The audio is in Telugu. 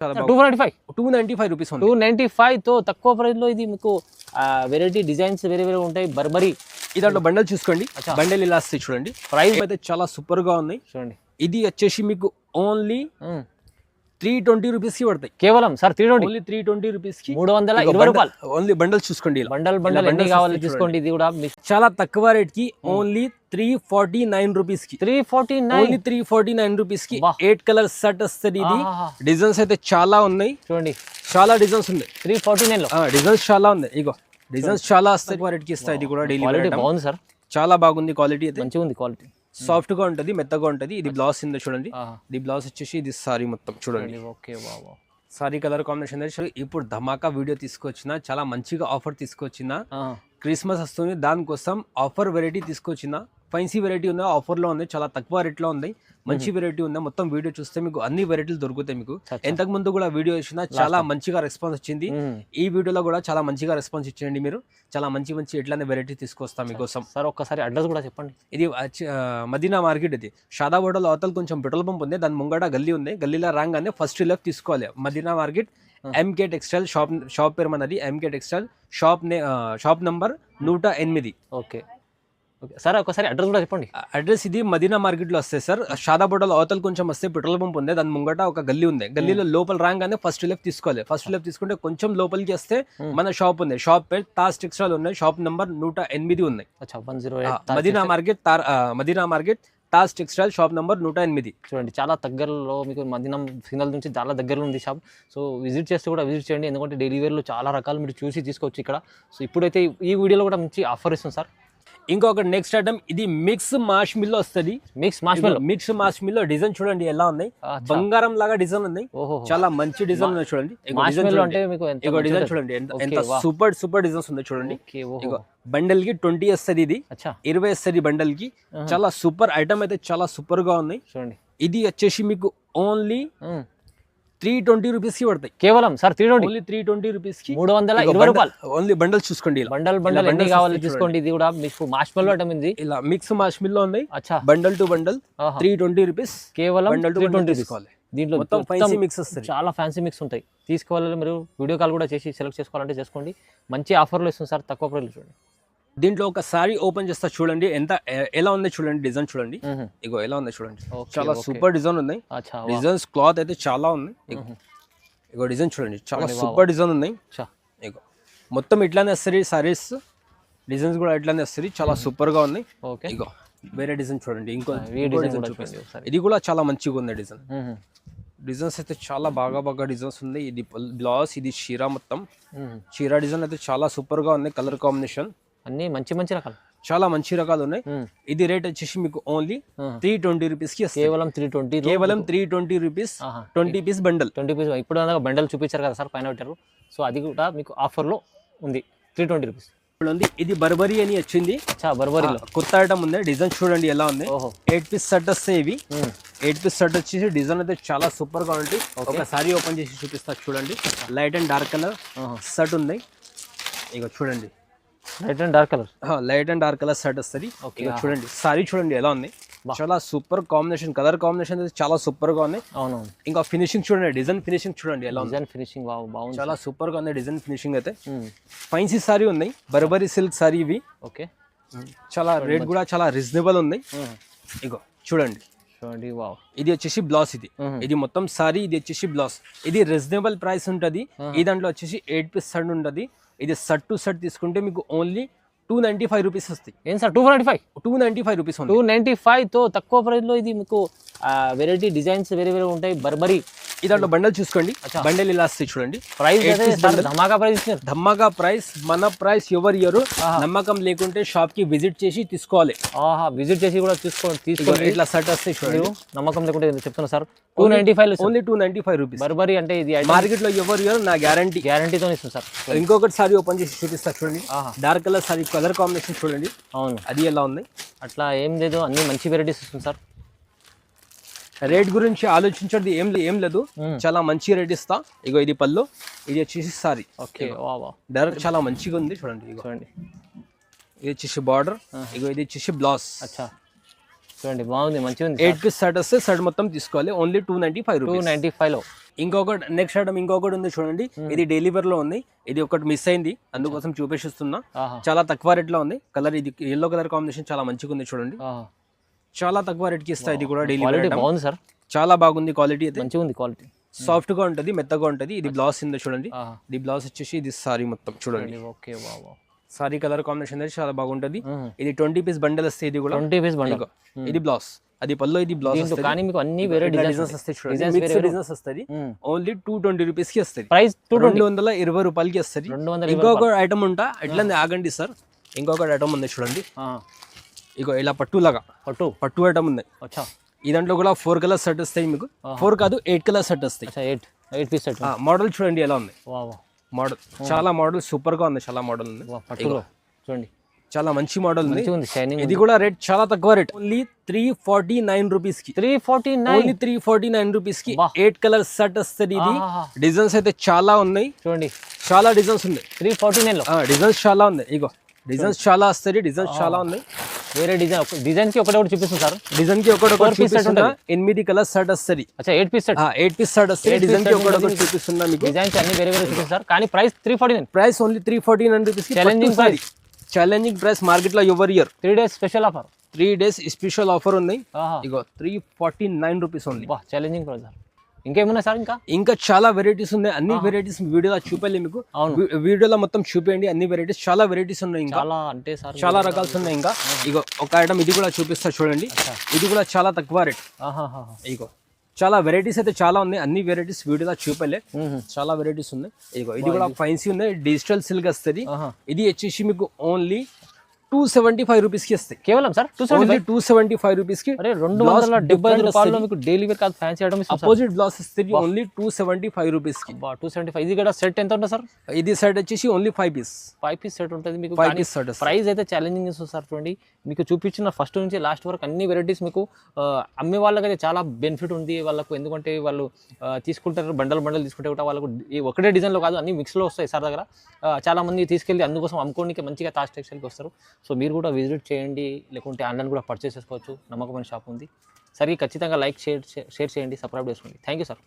చాలా టూ బాగుంది. 295 రూపీస్ ఉంది. 295 తో తక్కువ ప్రైస్ లో ఇది మీకు వెరైటీ డిజైన్స్ వేరే వేరే ఉంటాయి. బర్బరీ ఈ దాంట్లో బండల్ చూసుకోండి, బండల్ ఇలా వస్తాయి చూడండి. ప్రైస్ అయితే చాలా సూపర్ గా ఉన్నాయి చూడండి. ఇది వచ్చేసి మీకు ఓన్లీ 320 రూపీస్ కి పడతాయి. కేవలం సార్ 320 ఓన్లీ 320 రూపీస్ కి 320 రూపాయలు. ఓన్లీ బండల్ చూసుకోండి. ఇలా బండల్ ఎన్ని కావాలి తీసుకోండి. ఇది కూడా చాలా తక్కువ రేట్ కి ఓన్లీ 349 రూపీస్ కి 349 ఓన్లీ 349 రూపీస్ కి 8 కలర్ సెట్ వస్తుంది. ఇది డిజైన్స్ అయితే చాలా ఉన్నాయి చూడండి, చాలా డిజైన్స్ ఉన్నాయి. 349 లో డిజైన్స్ చాలా ఉన్నాయి. ఇగో డిజైన్స్ చాలా వస్తాయి. రేట్ కి ఇస్తాయి. ఇది కూడా డైలీ క్వాలిటీ బాగుంది సార్, చాలా బాగుంది. క్వాలిటీ అయితే మంచిగా ఉంది. క్వాలిటీ సాఫ్ట్ గా ఉంటది, మెత్తగా ఉంటది. ఇది బ్లౌజ్ ఉంది చూడండి. ఇది బ్లౌజ్ వచ్చేసి ఇది సారీ మొత్తం చూడండి. ఓకే బాబా, సారీ కలర్ కాంబినేషన్. ఇప్పుడు ధమాకా వీడియో తీసుకొచ్చిన, చాలా మంచిగా ఆఫర్ తీసుకొచ్చిన. క్రిస్మస్ వస్తుంది, దానికోసం ఆఫర్ వెరైటీ తీసుకొచ్చిన. ఫైన్సీ వెరైటీ ఉంది, ఆఫర్ లో ఉంది, చాలా తక్కువ రేట్ లో ఉంది. మంచి వెరైటీ ఉంది. మొత్తం వీడియో చూస్తే మీకు అన్ని వెరైటీలు దొరుకుతాయి. మీకు ఎంతకు ముందు కూడా వీడియో ఇచ్చిన, చాలా మంచిగా రెస్పాన్స్ వచ్చింది. ఈ వీడియోలో కూడా చాలా మంచిగా రెస్పాన్స్ ఇచ్చేయండి. మీరు చాలా మంచి మంచి ఎట్లానే వెరైటీ తీసుకొస్తాం మీకోసం. సార్ ఒక్కసారి అడ్రస్ కూడా చెప్పండి. ఇది మదీనా మార్కెట్. ఇది షాదా హోటల్ అవతల కొంచెం పెట్రోల్ పంప్ ఉంది, దాని ముంగట గల్లీ ఉంది. గల్లీలో రాగానే ఫస్ట్ లెఫ్ట్ తీసుకోవాలి. Madina market MK textile shop పేరు మనది. MK textile shop number 108. Okay sir ఒకసారి అడ్రస్ కూడా చెప్పండి. అడ్రస్ ఇది మదీనా మార్కెట్ లో వస్తాయి సార్. షాదా హోటల్ అవతల కొంచెం వస్తే పెట్రోల్ పంప్ ఉంది, దాని ముంగట ఒక గల్లీ ఉంది. గల్లీలో లోపల రాగానే ఫస్ట్ లెఫ్ట్ తీసుకోవాలి. ఫస్ట్ లెఫ్ట్ తీసుకుంటే కొంచెం లోపలికి వస్తే మన షాప్ ఉంది. షాప్ పేరు తాజ్ టెక్స్టైల్ ఉన్నాయి. షాప్ నంబర్ 108 ఉన్నాయి. Madina market Taj textile shop number 108. చూడండి, చాలా దగ్గరలో మీకు మదీనా సిగ్నల్ నుంచి చాలా దగ్గరలో ఉంది షాప్. సో విజిట్ చేస్తే కూడా విజిట్ చేయండి, ఎందుకంటే డైలీ వేర్లో చాలా రకాలు మీరు చూసి తీసుకోవచ్చు ఇక్కడ. సో ఇప్పుడైతే ఈ వీడియోలో కూడా మంచి ఆఫర్ ఇస్తుంది సార్. ఇంకొక నెక్స్ట్ ఐటమ్, ఇది మిక్స్ మాష్ మిల్ వస్తుంది. మిక్స్ మాష్ మిల్ డిజైన్ చూడండి ఎలా ఉన్నాయి. బంగారం లాగా డిజైన్ ఉన్నాయి. చాలా మంచి డిజైన్ ఉన్నాయి చూడండి. డిజైన్ చూడండి ఎంత సూపర్ డిజైన్స్ ఉన్నాయి చూడండి. బండల్ కి 20 వస్తుంది, ఇది 20 వస్తుంది బండల్ కి. చాలా సూపర్ ఐటమ్ అయితే చాలా సూపర్ గా ఉన్నాయి చూడండి. ఇది వచ్చేసి మీకు ఓన్లీ 320 రూపీస్ కి పడతాయి. కేవలం సార్ 320 ఓన్లీ 320 రూపీస్ కి 320 రూపాయలు. ఓన్లీ బండల్ చూసుకోండి. బండల్ ఎన్ని కావాలి తీసుకోండి. ఇది కూడా మీకు మార్ష్మెల్లో ఐటమ్ ఉంది. ఇలా మిక్స్ మార్ష్మెల్లో ఉన్నాయి. Bundle to bundle 320 rupees. కేవలం బండల్ టు బండల్ తీసుకోవాలి. దీంట్లో మొత్తం ఫ్యాన్సీ మిక్స్ వస్తుంది. చాలా ఫ్యాన్సీ మిక్స్ ఉంటాయి. తీసుకోవాలి, మీరు వీడియో కాల్ కూడా చేసి సెలెక్ట్ చేసుకోవాలంటే చేసుకోండి. మంచి ఆఫర్లు ఇస్తుంది సార్, తక్కువ ప్రైస్ చూడండి. దీంట్లో ఒక సారీ ఓపెన్ చేస్తా చూడండి, ఎలా ఉంది చూడండి. డిజైన్ చూడండి, ఇగో ఎలా ఉంది చూడండి. చాలా సూపర్ డిజైన్ ఉన్నాయి. డిజైన్స్ క్లాత్ అయితే చాలా ఉంది. ఇగో డిజైన్ చూడండి, చాలా సూపర్ డిజైన్ ఉన్నాయి. ఇగో మొత్తం ఇట్లానే వస్తుంది సారీస్. డిజైన్స్ కూడా ఇట్లానే వస్తుంది, చాలా సూపర్ గా ఉన్నాయి. ఇగో వేరే డిజైన్ చూడండి. ఇంకో డిజైన్ చూపిస్తాను. ఇది కూడా చాలా మంచిగా ఉంది డిజైన్. డిజైన్స్ అయితే చాలా బాగా డిజైన్స్ ఉంది. ఇది బ్లౌజ్, ఇది చీర, మొత్తం చీర డిజైన్ అయితే చాలా సూపర్ గా ఉంది. కలర్ కాంబినేషన్ అన్ని మంచి రకాలు, చాలా మంచి రకాలు ఉన్నాయి. ఇది రేట్ వచ్చేసి మీకు ఓన్లీ 320 రూపీస్ కి. కేవలం 320 రూపీస్. 20 pieces bundle. 20 పీస్. ఇప్పుడు బండల్ చూపించారు కదా సార్ పైన పెట్టారు. సో అది కూడా మీకు ఆఫర్ లో ఉంది. 320 రూపీస్ ఉంది. ఇది బర్బరీ అని వచ్చింది. బర్బరీలో కొత్త ఐటమ్ ఉంది. డిజైన్ చూడండి ఎలా ఉంది. 8 పీస్ సెట్ వస్తాయి ఇవి. 8 పీస్ సెట్ వచ్చేసి డిజైన్ అయితే చాలా సూపర్ గా ఉంటుంది. ఒకసారి ఓపెన్ చేసి చూపిస్తా చూడండి. Light and dark colour set ఉంది. ఇక చూడండి, light and dark colour set వస్తుంది. చూడండి సారీ చూడండి ఎలా ఉంది. చాలా సూపర్ కాంబినేషన్, కలర్ కాంబినేషన్ అయితే చాలా సూపర్ గా ఉంది. అవునవును. ఇంకా ఫినిషింగ్ చూడండి, డిజైన్ ఫినిషింగ్ చూడండి ఎలా ఉంది. డిజైన్ ఫినిషింగ్ బాగుంది, చాలా సూపర్ గా ఉంది డిజైన్ ఫినిషింగ్ అయితే. ఫైన్సీ సారీ ఉన్నాయి, బర్బరీ సిల్క్ సారీ ఇవి. ఓకే, చాలా రేట్ కూడా చాలా రీజనబుల్ ఉంది. ఇగో చూడండి, ఇది వచ్చేసి బ్లౌజ్. ఇది మొత్తం సారీ, ఇది వచ్చేసి బ్లౌజ్. ఇది రీజనబుల్ ప్రైస్ ఉంటది. ఈ దాంట్లో వచ్చేసి 8 పీస్ సెట్ ఉంటది. ఇది సెట్ టు సెట్ తీసుకుంటే మీకు ఓన్లీ 295 రూపీస్ వస్తాయి. ఏం సార్ 295 రూపీస్. 295 తో తక్కువ ప్రైస్ లో ఇది మీకు వెరైటీ డిజైన్స్ వేరే ఉంటాయి. బర్బరీ ఈ దాంట్లో బండల్ చూసుకోండి. బండల్ ఇలా వస్తాయి చూడండి. ప్రైస్ ధమాకా ప్రైస్. మన ప్రైస్ ఎవరు ఇయ్యరు. నమ్మకం లేకుంటే షాప్ కి విజిట్ చేసి తీసుకోవాలి. విజిట్ చేసి కూడా తీసుకోండి. ఇట్లా సెట్ వస్తాయి చూడండి. నమ్మకం లేకుంటే చెప్తున్నా సార్ 295 ఓన్లీ 295 రూపీస్. బర్బరీ అంటే ఇది మార్కెట్ లో ఎవరు ఇయ్యరు, నా గ్యారంటీతో ఇస్తుంది సార్. ఇంకొకటి సారీ ఓపెన్ చేసి చూపిస్తా చూడండి. Dark colour sorry, colour combination చూడండి. అవును, అది ఎలా ఉంది. అట్లా ఏం లేదు, అన్ని మంచి వెరైటీస్ ఇస్తుంది సార్. రేట్ గురించి ఆలోచించండి, ఏం లేదు, చాలా మంచి రేట్ ఇస్తా. ఇగో ఇది పళ్ళు, ఇది వచ్చేసి సారీ. ఓకే, డైరెక్ట్ చాలా మంచిగా ఉంది చూడండి. చూడండి, ఇది వచ్చేసి బార్డర్. ఇగో ఇది వచ్చేసి బ్లౌజ్. చూడండి బాగుంది, మంచిగా ఉంది. 8 పీస్ సెట్ వస్తే సెట్ మొత్తం తీసుకోవాలి. ఓన్లీ 295 295 లో ఇంకొకటి నెక్స్ట్ ఐటమ్ ఇంకొకటి ఉంది చూడండి, ఇది డైలీ వేర్ లో ఉంది. ఇది ఒకటి మిస్ అయింది, అందుకోసం చూపిస్తున్నా. చాలా తక్కువ రేట్ లో ఉంది. కలర్ ఇది ఎల్లో కలర్ కాంబినేషన్ చాలా మంచిగా ఉంది చూడండి. చాలా తక్కువ రేట్ కి ఇస్తా. ఇది కూడా డైలీ వేర్ బాగుంది సార్, చాలా బాగుంది. క్వాలిటీ అయితే మంచిగా ఉంది. క్వాలిటీ సాఫ్ట్ గా ఉంటది, మెత్తగా ఉంటది. ఇది బ్లౌజ్ ఉంది చూడండి. ఇది బ్లౌజ్ వచ్చేసి ఇది సారీ మొత్తం చూడండి. ఓకే బాబా, సారీ కలర్ కాంబినేషన్ అయితే చాలా బాగుంటది. ఇది 20 పీస్ బండల్ వస్తాయి. ఇది కూడా 20 పీస్ బండల్. ఇది బ్లౌజ్, అది పళ్ళు, ఇది బ్లౌజ్. కానీ మీకు అన్ని వేరే డిజైన్స్ వస్తాయి చూడండి. మిక్స్ డిజైన్స్ వస్తాయి. ఓన్లీ 220 రూపీస్ కి వస్తుంది. ప్రైస్ 220 రూపాయలకి వస్తుంది. ఇంకొక ఐటమ్ ఉంటా ఎట్లా ఆగండి సార్, ఇంకొక ఐటమ్ ఉంది చూడండి. ఇగో ఇలా పట్టు ఐటమ్ ఉంది. ఈ దాంట్లో కూడా 4 కలర్ సెట్ వస్తాయి మీకు. 4 కాదు 8 కలర్ సెట్ వస్తాయి. 8 పీస్ సెట్. మోడల్ చూడండి ఎలా ఉంది. మోడల్ చాలా మోడల్ సూపర్ గా ఉంది. చాలా మోడల్ ఉంది చూడండి, చాలా మంచి మోడల్ ఉంది. షైనింగ్. ఇది కూడా రేట్ చాలా తక్కువ రేట్, ఓన్లీ 349 రూపీస్ కి. 349 రూపీస్ కి 8 కలర్ సెట్ వస్తుంది. ఇది డిజైన్స్ అయితే చాలా ఉన్నాయి చూడండి, చాలా డిజైన్స్ ఉన్నాయి. 349 లో డిజైన్స్ చాలా ఉన్నాయి. ఇగో డిజైన్స్ చాలా వస్తాయి, డిజైన్స్ చాలా ఉన్నాయి. వేరే డిజైన్ కి ఒకటి చూపిస్తుంది సార్. డిజైన్ కి ఒకటి 8 కలర్ సెట్ వస్తుంది. 8 పీస్ సెట్. 8 పీస్ సెట్ వస్తుంది. డిజైన్ కి ఒకటి చూపిస్తున్నా మీకు. డిజైన్స్ అన్ని వేరే చూపిస్తారు, కానీ ప్రైస్ 349. ప్రైస్ ఓన్లీ 349 రూపీస్ కి. ఛాలెంజింగ్ ప్రైస్ మార్కెట్ లో ఎవరి year. 3 days special offer. 3 days special offer ఉంది. ఇగో 349 రూపీస్ ఓన్లీ. Challenging price. ఇంకేమున్నాయి సార్? ఇంకా చాలా వెరైటీస్ ఉన్నాయి. అన్ని వెరైటీస్ వీడియోలో చూపాలి మీకు. వీడియోలో మొత్తం చూపేయండి. అన్ని వెరైటీస్, చాలా వెరైటీస్ ఉన్నాయి. ఇంకా చాలా రకాలు ఉన్నాయి. ఇంకా ఇగో ఒక ఐటమ్ ఇది కూడా చూపిస్తా చూడండి. ఇది కూడా చాలా తక్కువ రేట్. ఇగో చాలా వెరైటీస్ అయితే చాలా ఉన్నాయి. అన్ని వెరైటీస్ వీడియోలో చూపలే, చాలా వెరైటీస్ ఉన్నాయి. ఇగో ఇది కూడా ఫైన్సీ ఉన్నాయి. డిజిటల్ సిల్క్ వస్తుంది. ఇది వచ్చేసి మీకు ఓన్లీ 275 రూపీస్ కి వస్తాయి. కేవలం సార్ 275 రూపీస్ కి. 275 రూపాయల్లో మీకు డైలీ వేర్ కాదు, ఫ్యాన్సీ ఐటమ్. అపోజిట్ బ్లౌజ్ వస్తుంది ఓన్లీ 275 రూపీస్ కి. 275. ఇది కూడా సెట్ ఎంత ఉంటుంది సార్? ఇది సెట్ వచ్చేసి ఓన్లీ 5 పీస్ సెట్ ఉంటుంది మీకు. 5 పీస్ సెట్. ప్రైస్ అయితే ఛాలెంజింగ్ ఇస్తుంది సార్. చూడండి, మీకు చూపించిన ఫస్ట్ నుంచి లాస్ట్ వరకు అన్ని వెరైటీస్ మీకు అమ్మే వాళ్ళకైతే చాలా బెనిఫిట్ ఉంది వాళ్ళకు. ఎందుకంటే వాళ్ళు తీసుకుంటారు, బండల్ తీసుకుంటే కూడా వాళ్ళకు ఒకటే డిజైన్లో కాదు, అన్ని మిక్స్లో వస్తాయి సార్ దగ్గర. చాలా మంది తీసుకెళ్ళి అందుకోసం అమ్ముకోనికి మంచిగా తాజ్ టెక్స్టైల్కి వస్తారు. సో మీరు కూడా విజిట్ చేయండి, లేకుంటే ఆన్లైన్ కూడా పర్చేస్ చేసుకోవచ్చు. నమ్మకమైన షాప్ ఉంది. సరే, ఖచ్చితంగా లైక్ షేర్ చేయండి, సబ్స్క్రైబ్ చేసుకోండి. Thank you sir.